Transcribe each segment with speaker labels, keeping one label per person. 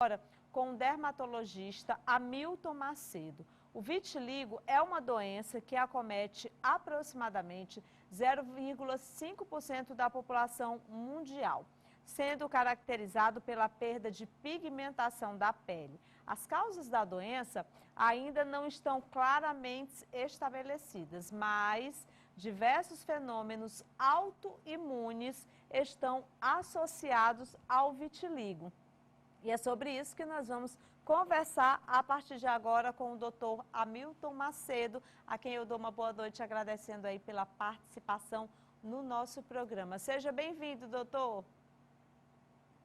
Speaker 1: agora com o dermatologista Hamilton Macedo. O vitiligo é uma doença que acomete aproximadamente 0,5% da população mundial, sendo caracterizado pela perda de pigmentação da pele. As causas da doença ainda não estão claramente estabelecidas, mas diversos fenômenos autoimunes estão associados ao vitiligo. E é sobre isso que nós vamos conversar a partir de agora com o Dr. Hamilton Macedo, a quem eu dou uma boa noite agradecendo aí pela participação no nosso programa. Seja bem-vindo, doutor.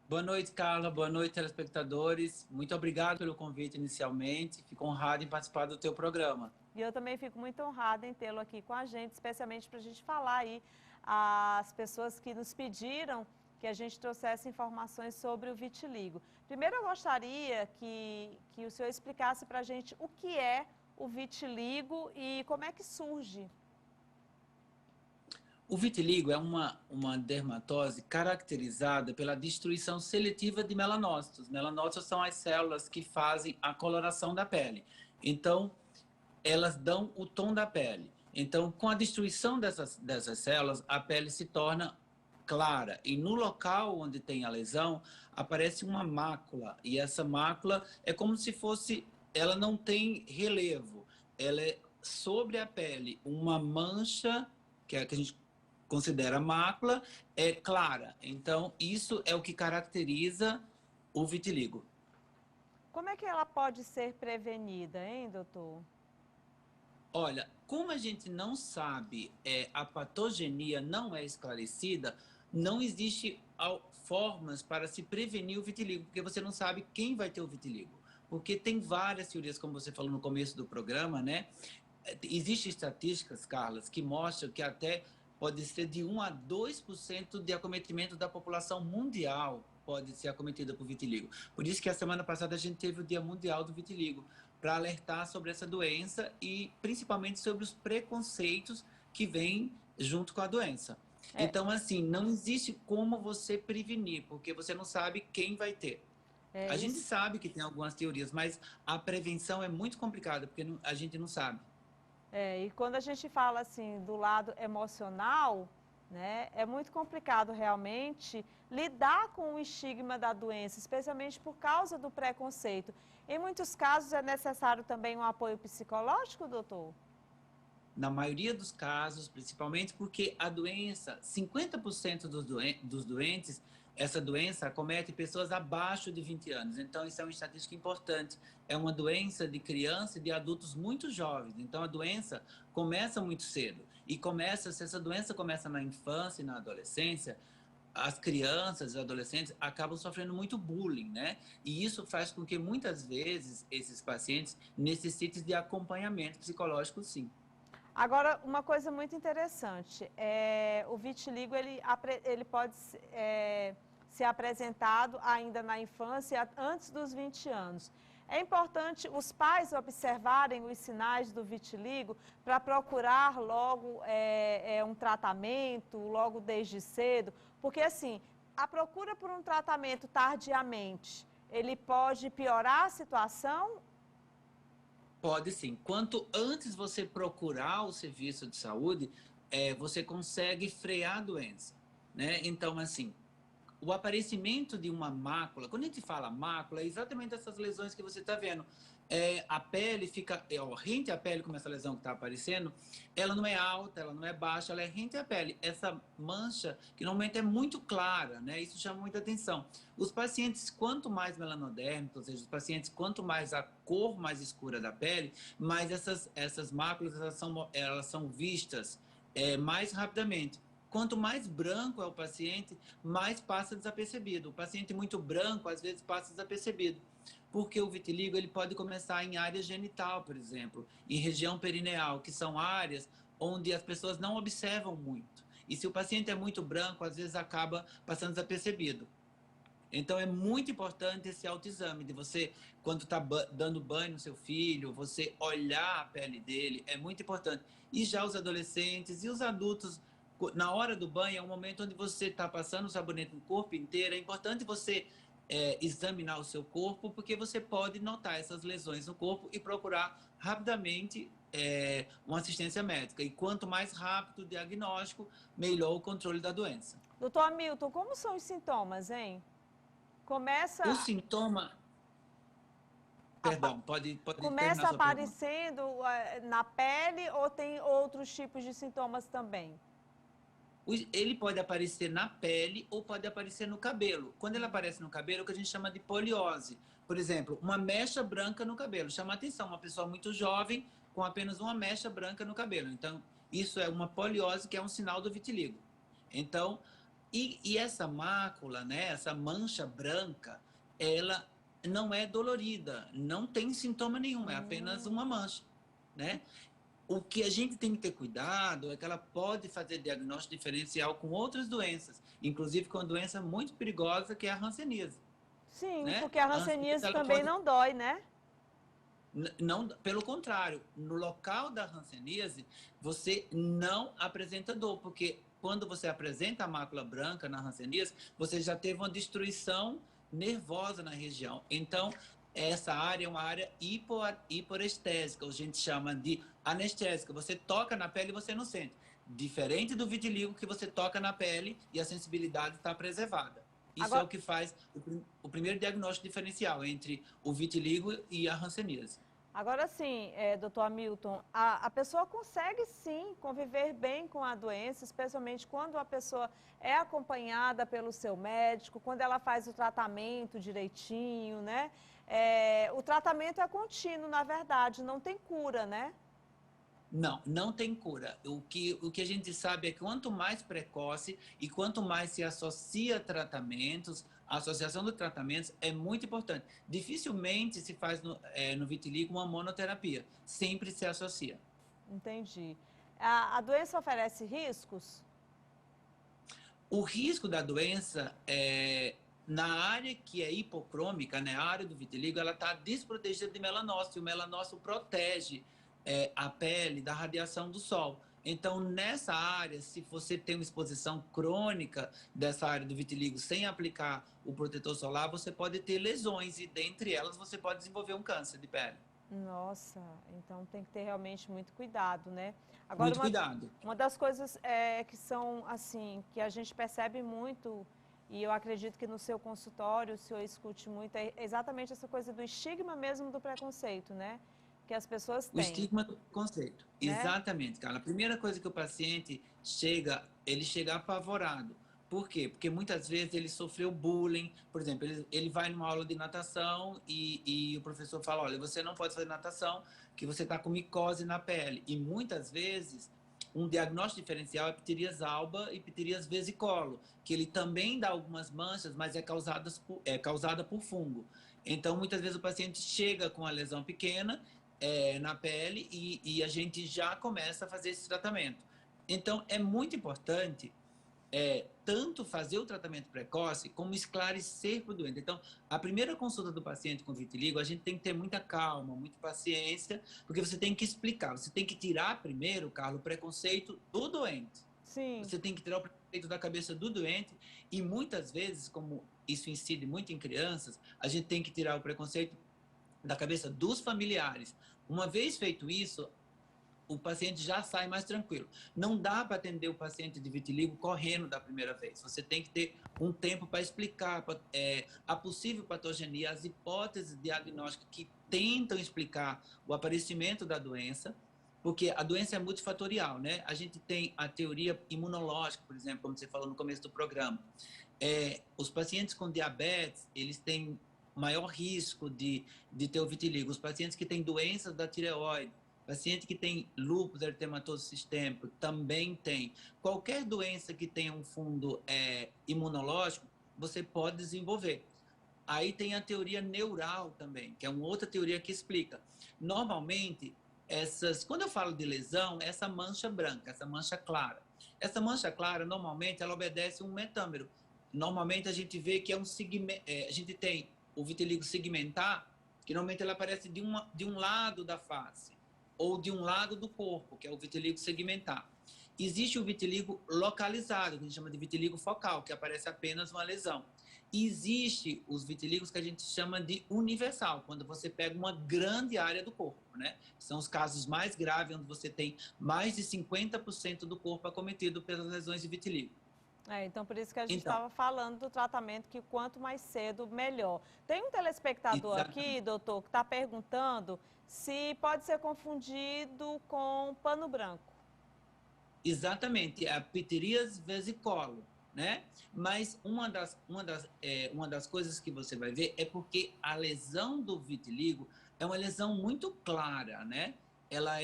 Speaker 2: Boa noite, Carla. Boa noite, telespectadores. Muito obrigado pelo convite inicialmente. Fico honrado em participar do teu programa.
Speaker 1: E eu também fico muito honrada em tê-lo aqui com a gente, especialmente para a gente falar aí as pessoas que nos pediram que a gente trouxesse informações sobre o vitiligo. Primeiro, eu gostaria que o senhor explicasse para a gente o que é o vitiligo e como é que surge.
Speaker 2: O vitiligo é uma dermatose caracterizada pela destruição seletiva de melanócitos. Melanócitos são as células que fazem a coloração da pele. Então, elas dão o tom da pele. Então, com a destruição dessas células, a pele se torna clara. E no local onde tem a lesão, aparece uma mácula. E essa mácula é como se fosse... Ela não tem relevo. Ela é sobre a pele uma mancha, que é a que a gente considera mácula, é clara. Então, isso é o que caracteriza o vitiligo.
Speaker 1: Como é que ela pode ser prevenida, hein, doutor?
Speaker 2: Olha, como a gente não sabe, a patogenia não é esclarecida, não existe formas para se prevenir o vitiligo, porque você não sabe quem vai ter o vitiligo. Porque tem várias teorias, como você falou no começo do programa, né? Existem estatísticas, Carlas, que mostram que até pode ser de 1 a 2% de acometimento da população mundial pode ser acometida por vitiligo. Por isso que a semana passada a gente teve o Dia Mundial do Vitiligo, para alertar sobre essa doença e principalmente sobre os preconceitos que vêm junto com a doença. Então, assim, não existe como você prevenir, porque você não sabe quem vai ter. A gente sabe que tem algumas teorias, mas a prevenção é muito complicada, porque a gente não sabe.
Speaker 1: E quando a gente fala assim do lado emocional, né, é muito complicado realmente lidar com o estigma da doença, especialmente por causa do preconceito. Em muitos casos é necessário também um apoio psicológico, doutor?
Speaker 2: Na maioria dos casos, principalmente porque a doença, 50% dos doentes, essa doença acomete pessoas abaixo de 20 anos. Então, isso é uma estatística importante. É uma doença de criança e de adultos muito jovens. Então, a doença começa muito cedo. E se essa doença começa na infância e na adolescência, as crianças e adolescentes acabam sofrendo muito bullying, né? E isso faz com que, muitas vezes, esses pacientes necessitem de acompanhamento psicológico, sim.
Speaker 1: Agora, uma coisa muito interessante, o vitiligo ele pode ser apresentado ainda na infância, antes dos 20 anos. É importante os pais observarem os sinais do vitiligo para procurar logo um tratamento, logo desde cedo, porque assim, a procura por um tratamento tardiamente, ele pode piorar a situação.
Speaker 2: Pode sim. Quanto antes você procurar o serviço de saúde, você consegue frear a doença, né? Então, assim, o aparecimento de uma mácula, quando a gente fala mácula, é exatamente essas lesões que você está vendo. A pele fica, rente à pele, como essa lesão que está aparecendo, ela não é alta, ela não é baixa, ela é rente à pele. Essa mancha, que normalmente é muito clara, né? Isso chama muita atenção. Os pacientes, quanto mais melanodérmicos, ou seja, os pacientes, quanto mais a cor mais escura da pele, mais essas máculas, elas são vistas mais rapidamente. Quanto mais branco é o paciente, mais passa desapercebido. O paciente muito branco, às vezes, passa desapercebido. Porque o vitiligo ele pode começar em área genital, por exemplo, em região perineal, que são áreas onde as pessoas não observam muito. E se o paciente é muito branco, às vezes acaba passando desapercebido. Então é muito importante esse autoexame, de você, quando está dando banho no seu filho, você olhar a pele dele, é muito importante. E já os adolescentes e os adultos, na hora do banho, é um momento onde você está passando o sabonete no corpo inteiro, é importante você examinar o seu corpo, porque você pode notar essas lesões no corpo e procurar rapidamente uma assistência médica. E quanto mais rápido o diagnóstico, melhor o controle da doença.
Speaker 1: Doutor Hamilton, como são os sintomas, hein?
Speaker 2: O
Speaker 1: Começa,
Speaker 2: sintoma... Perdão, pode terminar
Speaker 1: começa
Speaker 2: a sua pergunta.
Speaker 1: aparecendo na pele ou tem outros tipos de sintomas também?
Speaker 2: Ele pode aparecer na pele ou pode aparecer no cabelo. Quando ele aparece no cabelo, é o que a gente chama de poliose. Por exemplo, uma mecha branca no cabelo. Chama atenção, uma pessoa muito jovem com apenas uma mecha branca no cabelo. Então, isso é uma poliose, que é um sinal do vitiligo. Então, e essa mácula, né, essa mancha branca, ela não é dolorida, não tem sintoma nenhum, é apenas uma mancha, né? O que a gente tem que ter cuidado é que ela pode fazer diagnóstico diferencial com outras doenças, inclusive com uma doença muito perigosa, que é a hanseníase.
Speaker 1: Sim,
Speaker 2: Né?
Speaker 1: porque a
Speaker 2: A hanseníase,
Speaker 1: hanseníase
Speaker 2: ela
Speaker 1: também
Speaker 2: pode...
Speaker 1: não dói, né?
Speaker 2: Não, pelo contrário, no local da hanseníase, você não apresenta dor, porque quando você apresenta a mácula branca na hanseníase, você já teve uma destruição nervosa na região. Então, essa área é uma área hiporestésica, a gente chama de anestésica. Você toca na pele e você não sente. Diferente do vitiligo, que você toca na pele e a sensibilidade está preservada. Isso
Speaker 1: Agora,
Speaker 2: é o que faz o primeiro diagnóstico diferencial entre o vitiligo e a hanseníase.
Speaker 1: agora sim, doutor Hamilton, a pessoa consegue sim conviver bem com a doença, especialmente quando a pessoa é acompanhada pelo seu médico, quando ela faz o tratamento direitinho, né? O tratamento é contínuo, na verdade, não tem cura, né?
Speaker 2: Não, não tem cura. O que a gente sabe é que quanto mais precoce e quanto mais se associa a tratamentos, a associação de tratamentos é muito importante. Dificilmente se faz no vitiligo uma monoterapia, sempre se associa.
Speaker 1: Entendi. A doença oferece riscos?
Speaker 2: O risco da doença na área que é hipocrômica, né, a área do vitiligo, ela está desprotegida de melanócito, e o melanócito protege a pele da radiação do sol. Então, nessa área, se você tem uma exposição crônica dessa área do vitiligo sem aplicar o protetor solar, você pode ter lesões e, dentre elas, você pode desenvolver um câncer de pele.
Speaker 1: Nossa, então tem que ter realmente muito cuidado, né? Agora,
Speaker 2: Muito cuidado.
Speaker 1: uma das coisas que são, assim, que a gente percebe muito, e eu acredito que no seu consultório o senhor escute muito, é exatamente essa coisa do estigma mesmo do preconceito, né? Que as pessoas
Speaker 2: O
Speaker 1: têm,
Speaker 2: estigma do conceito.
Speaker 1: né?
Speaker 2: Exatamente, cara. A primeira coisa que o paciente chega, ele chega apavorado. Por quê? Porque muitas vezes ele sofreu bullying. Por exemplo, ele vai numa aula de natação e o professor fala, olha, você não pode fazer natação, que você está com micose na pele. E muitas vezes, um diagnóstico diferencial é pterias alba e pterias vesicolo, que ele também dá algumas manchas, mas é causada por fungo. Então, muitas vezes o paciente chega com a lesão pequena na pele e a gente já começa a fazer esse tratamento. Então, é muito importante tanto fazer o tratamento precoce como esclarecer para o doente. Então, a primeira consulta do paciente com vitiligo, a gente tem que ter muita calma, muita paciência, porque você tem que explicar, você tem que tirar primeiro, Carlos, o preconceito do doente.
Speaker 1: Sim.
Speaker 2: Você tem que tirar o preconceito da cabeça do doente e muitas vezes, como isso incide muito em crianças, a gente tem que tirar o preconceito da cabeça dos familiares. Uma vez feito isso, o paciente já sai mais tranquilo. Não dá para atender o paciente de vitiligo correndo da primeira vez. Você tem que ter um tempo para explicar a possível patogenia, as hipóteses diagnósticas que tentam explicar o aparecimento da doença, porque a doença é multifatorial, né? A gente tem a teoria imunológica, por exemplo, como você falou no começo do programa. Os pacientes com diabetes, eles têm maior risco de ter o vitiligo. Os pacientes que têm doenças da tireoide, paciente que tem lúpus eritematoso sistêmico também tem. Qualquer doença que tenha um fundo imunológico, você pode desenvolver. Aí tem a teoria neural também, que é uma outra teoria que explica. Normalmente, quando eu falo de lesão, essa mancha branca, essa mancha clara. Essa mancha clara, normalmente, ela obedece um metâmero. Normalmente, a gente vê que é um segmento, a gente tem o vitiligo segmentar, que normalmente ele aparece de um lado da face ou de um lado do corpo, que é o vitiligo segmentar. Existe o vitiligo localizado, que a gente chama de vitiligo focal, que aparece apenas uma lesão. Existe os vitíligos que a gente chama de universal, quando você pega uma grande área do corpo, né? São os casos mais graves, onde você tem mais de 50% do corpo acometido pelas lesões de vitiligo.
Speaker 1: Então por isso que a gente
Speaker 2: Então,
Speaker 1: estava falando do tratamento, que quanto mais cedo, melhor. Tem um telespectador aqui,
Speaker 2: exatamente.
Speaker 1: doutor, que está perguntando se pode ser confundido com pano branco.
Speaker 2: Exatamente, a pitiríase vesicolo, né? Mas uma das coisas que você vai ver é porque a lesão do vitiligo é uma lesão muito clara, né? Ela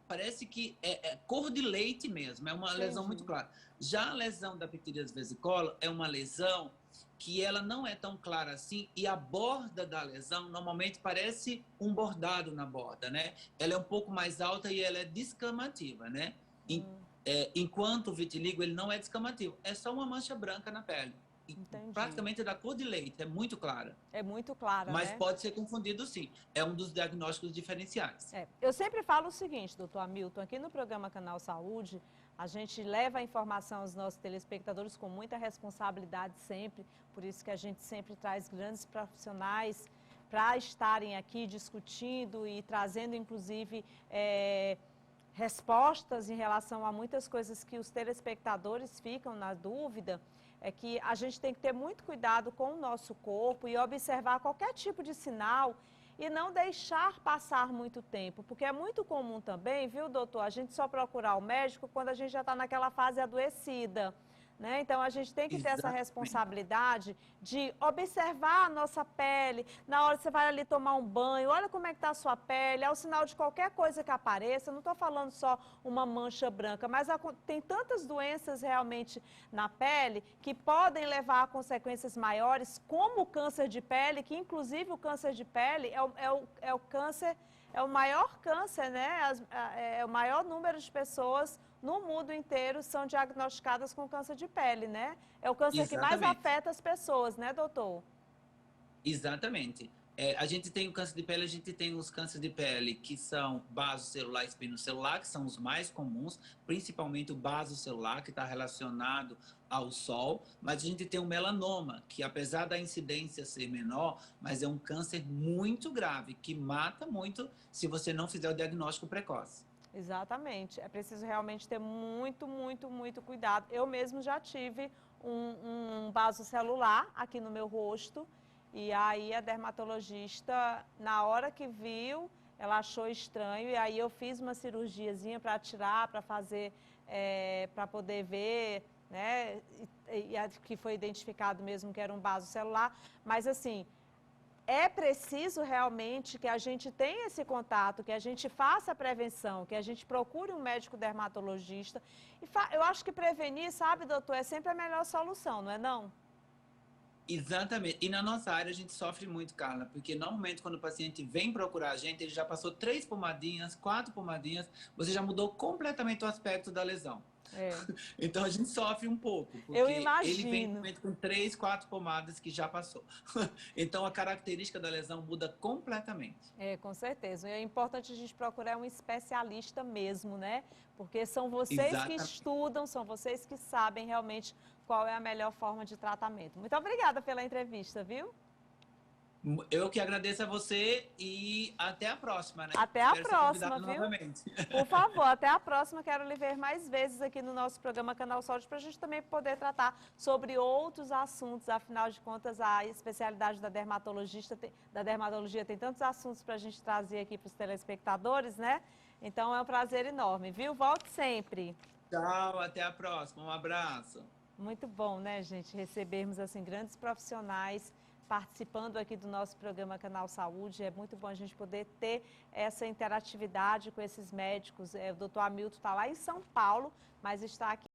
Speaker 2: parece que é cor de leite mesmo, é uma lesão muito
Speaker 1: Entendi.
Speaker 2: clara. Já a lesão da pitiríase vesicolo é uma lesão que ela não é tão clara assim, e a borda da lesão normalmente parece um bordado na borda, né? Ela é um pouco mais alta e ela é descamativa, né? Enquanto o vitiligo ele não é descamativo, é só uma mancha branca na pele. E
Speaker 1: Entendi.
Speaker 2: praticamente da cor de leite, é muito clara.
Speaker 1: É muito clara,
Speaker 2: Mas
Speaker 1: né?
Speaker 2: pode ser confundido sim. É um dos diagnósticos diferenciais.
Speaker 1: Eu sempre falo o seguinte, doutor Hamilton, aqui no programa Canal Saúde, a gente leva a informação aos nossos telespectadores com muita responsabilidade sempre, por isso que a gente sempre traz grandes profissionais para estarem aqui discutindo e trazendo, inclusive, respostas em relação a muitas coisas que os telespectadores ficam na dúvida. É que a gente tem que ter muito cuidado com o nosso corpo e observar qualquer tipo de sinal e não deixar passar muito tempo, porque é muito comum também, viu, doutor, a gente só procurar o médico quando a gente já está naquela fase adoecida, né? Então, a gente tem que ter essa
Speaker 2: Exatamente.
Speaker 1: responsabilidade de observar a nossa pele, na hora que você vai ali tomar um banho, olha como é que está a sua pele, é o sinal de qualquer coisa que apareça, não estou falando só uma mancha branca, mas tem tantas doenças realmente na pele que podem levar a consequências maiores, como o câncer de pele, que inclusive o câncer de pele é o câncer, é o maior câncer, né? É o maior número de pessoas no mundo inteiro são diagnosticadas com câncer de pele, né? É o câncer que mais
Speaker 2: Exatamente.
Speaker 1: afeta as pessoas, né, doutor?
Speaker 2: Exatamente. A gente tem o câncer de pele, a gente tem os cânceres de pele que são basocelular e espinocelular, que são os mais comuns, principalmente o basocelular, que está relacionado ao sol, mas a gente tem o melanoma, que apesar da incidência ser menor, mas é um câncer muito grave, que mata muito se você não fizer o diagnóstico precoce.
Speaker 1: Exatamente. É preciso realmente ter muito, muito, muito cuidado. Eu mesmo já tive um vaso celular aqui no meu rosto e aí a dermatologista, na hora que viu, ela achou estranho e aí eu fiz uma cirurgiazinha para tirar, para fazer, para poder ver, né, que foi identificado mesmo que era um vaso celular, mas assim, é preciso realmente que a gente tenha esse contato, que a gente faça a prevenção, que a gente procure um médico dermatologista. Eu acho que prevenir, sabe, doutor, é sempre a melhor solução, não é não?
Speaker 2: Exatamente. E na nossa área a gente sofre muito, Carla, porque normalmente quando o paciente vem procurar a gente, ele já passou 3 pomadinhas, 4 pomadinhas, você já mudou completamente o aspecto da lesão.
Speaker 1: É.
Speaker 2: Então a gente sofre um pouco,
Speaker 1: Eu
Speaker 2: porque ele vem
Speaker 1: imagino.
Speaker 2: normalmente com 3, 4 pomadas que já passou. Então a característica da lesão muda completamente.
Speaker 1: Com certeza. E é importante a gente procurar um especialista mesmo, né? Porque são vocês que
Speaker 2: Exatamente.
Speaker 1: estudam, são vocês que sabem realmente qual é a melhor forma de tratamento. Muito obrigada pela entrevista, viu?
Speaker 2: Eu que agradeço a você e até a próxima, né?
Speaker 1: Até a
Speaker 2: Espero ser
Speaker 1: próxima,
Speaker 2: convidado
Speaker 1: viu?
Speaker 2: novamente.
Speaker 1: Por favor, até a próxima. Quero lhe ver mais vezes aqui no nosso programa Canal Saúde para a gente também poder tratar sobre outros assuntos. Afinal de contas, a especialidade da dermatologia tem tantos assuntos para a gente trazer aqui para os telespectadores, né? Então é um prazer enorme, viu? Volte sempre.
Speaker 2: Tchau, até a próxima. Um abraço.
Speaker 1: Muito bom, né, gente, recebermos assim grandes profissionais participando aqui do nosso programa Canal Saúde. É muito bom a gente poder ter essa interatividade com esses médicos. O doutor Hamilton está lá em São Paulo, mas está aqui